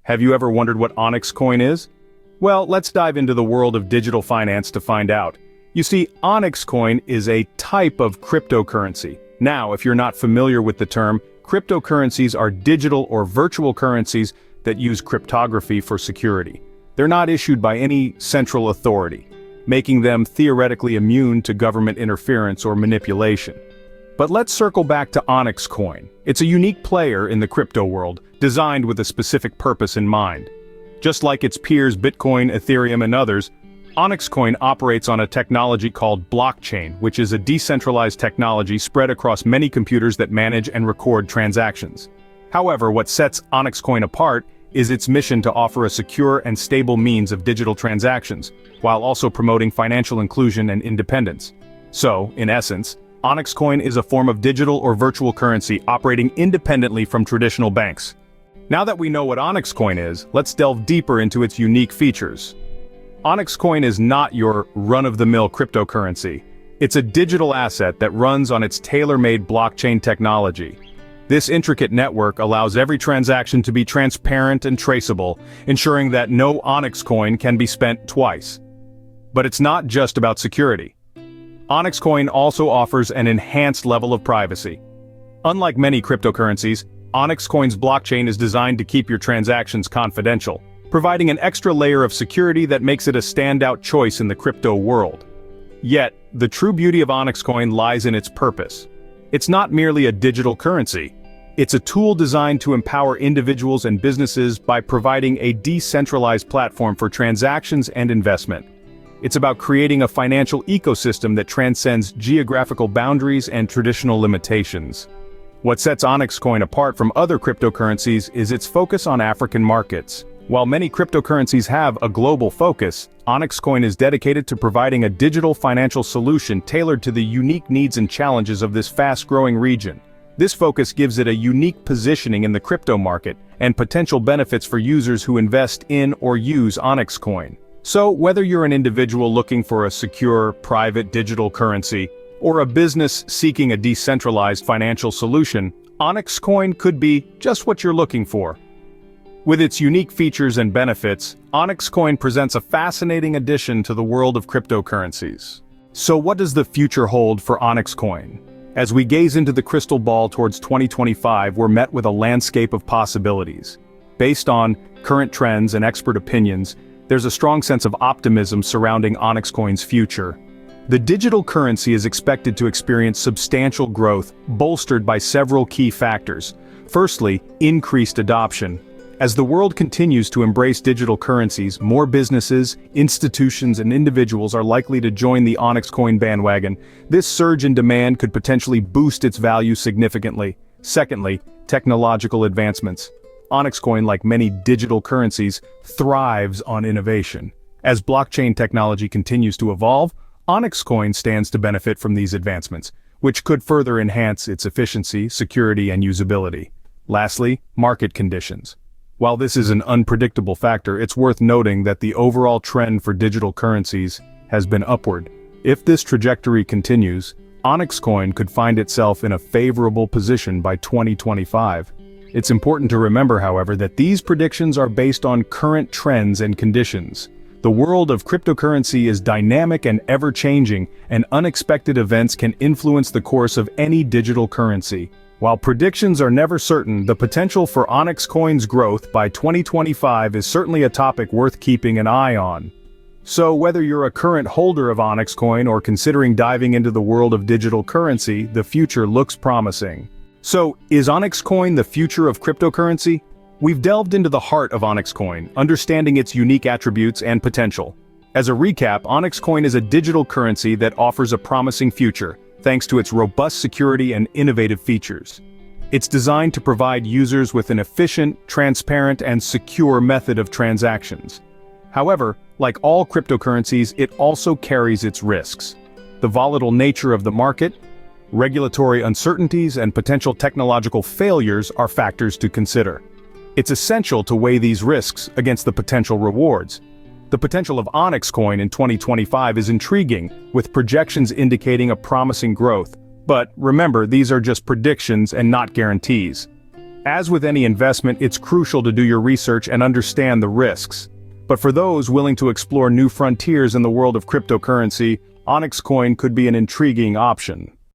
Have you ever wondered what Onyxcoin is? Well, let's dive into the world of digital finance to find out. You see, Onyxcoin is a type of cryptocurrency. Now, if you're not familiar with the term, cryptocurrencies are digital or virtual currencies that use cryptography for security. They're not issued by any central authority, making them theoretically immune to government interference or manipulation. But let's circle back to Onyxcoin. It's a unique player in the crypto world, designed with a specific purpose in mind. Just like its peers Bitcoin, Ethereum, and others, Onyxcoin operates on a technology called blockchain, which is a decentralized technology spread across many computers that manage and record transactions. However, what sets Onyxcoin apart is its mission to offer a secure and stable means of digital transactions, while also promoting financial inclusion and independence. So, in essence, Onyxcoin is a form of digital or virtual currency operating independently from traditional banks. Now that we know what Onyxcoin is, let's delve deeper into its unique features. Onyxcoin is not your run-of-the-mill cryptocurrency. It's a digital asset that runs on its tailor-made blockchain technology. This intricate network allows every transaction to be transparent and traceable, ensuring that no Onyxcoin can be spent twice. But it's not just about security. Onyxcoin also offers an enhanced level of privacy. Unlike many cryptocurrencies, Onyxcoin's blockchain is designed to keep your transactions confidential, providing an extra layer of security that makes it a standout choice in the crypto world. Yet, the true beauty of Onyxcoin lies in its purpose. It's not merely a digital currency. It's a tool designed to empower individuals and businesses by providing a decentralized platform for transactions and investment. It's about creating a financial ecosystem that transcends geographical boundaries and traditional limitations. What sets Onyxcoin apart from other cryptocurrencies is its focus on African markets. While many cryptocurrencies have a global focus, Onyxcoin is dedicated to providing a digital financial solution tailored to the unique needs and challenges of this fast-growing region. This focus gives it a unique positioning in the crypto market and potential benefits for users who invest in or use Onyxcoin. So, whether you're an individual looking for a secure, private digital currency, or a business seeking a decentralized financial solution, Onyxcoin could be just what you're looking for. With its unique features and benefits, Onyxcoin presents a fascinating addition to the world of cryptocurrencies. So what does the future hold for Onyxcoin? As we gaze into the crystal ball towards 2025, we're met with a landscape of possibilities. Based on current trends and expert opinions, there's a strong sense of optimism surrounding Onyxcoin's future. The digital currency is expected to experience substantial growth, bolstered by several key factors. Firstly, increased adoption. As the world continues to embrace digital currencies, more businesses, institutions, and individuals are likely to join the Onyxcoin bandwagon. This surge in demand could potentially boost its value significantly. Secondly, technological advancements. Onyxcoin, like many digital currencies, thrives on innovation. As blockchain technology continues to evolve, Onyxcoin stands to benefit from these advancements, which could further enhance its efficiency, security, and usability. Lastly, market conditions. While this is an unpredictable factor, it's worth noting that the overall trend for digital currencies has been upward. If this trajectory continues, Onyxcoin could find itself in a favorable position by 2025. It's important to remember, however, that these predictions are based on current trends and conditions. The world of cryptocurrency is dynamic and ever-changing, and unexpected events can influence the course of any digital currency. While predictions are never certain, the potential for Onyxcoin's growth by 2025 is certainly a topic worth keeping an eye on. So whether you're a current holder of Onyxcoin or considering diving into the world of digital currency, the future looks promising. So, is Onyxcoin the future of cryptocurrency? We've delved into the heart of Onyxcoin, understanding its unique attributes and potential. As a recap, Onyxcoin is a digital currency that offers a promising future, thanks to its robust security and innovative features. It's designed to provide users with an efficient, transparent, and secure method of transactions. However, like all cryptocurrencies, it also carries its risks. The volatile nature of the market, regulatory uncertainties, and potential technological failures are factors to consider. It's essential to weigh these risks against the potential rewards. The potential of Onyxcoin in 2025 is intriguing, with projections indicating a promising growth. But remember, these are just predictions and not guarantees. As with any investment, it's crucial to do your research and understand the risks. But for those willing to explore new frontiers in the world of cryptocurrency, Onyxcoin could be an intriguing option.